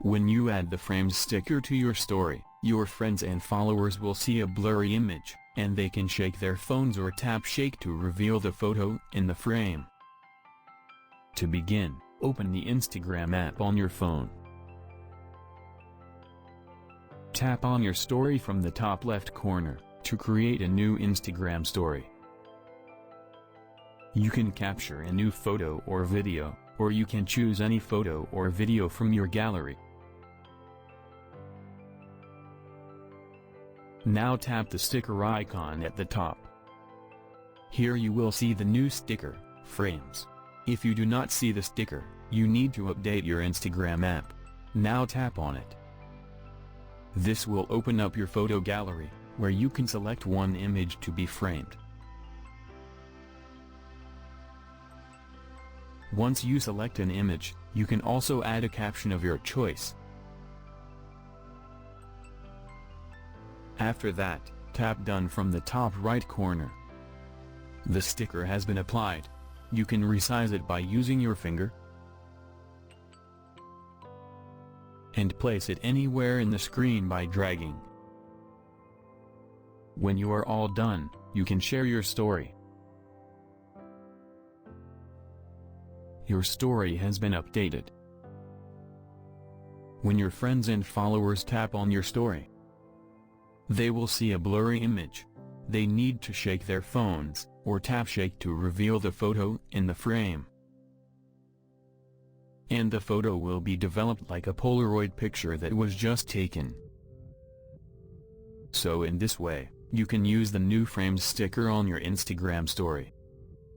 When you add the framed sticker to your story, your friends and followers will see a blurry image, and they can shake their phones or tap shake to reveal the photo in the frame. To begin, open the Instagram app on your phone. Tap on your story from the top left corner to create a new Instagram story. You can capture a new photo or video, or you can choose any photo or video from your gallery. Now tap the sticker icon at the top. Here you will see the new sticker, Frames. If you do not see the sticker, you need to update your Instagram app. Now tap on it. This will open up your photo gallery, where you can select one image to be framed. Once you select an image, you can also add a caption of your choice. After that, tap Done from the top right corner. The sticker has been applied. You can resize it by using your finger and place it anywhere in the screen by dragging. When you are all done, you can share your story. Your story has been updated. When your friends and followers tap on your story, they will see a blurry image. They need to shake their phones, or tap shake to reveal the photo in the frame. And the photo will be developed like a Polaroid picture that was just taken. So in this way, you can use the new Frames sticker on your Instagram story.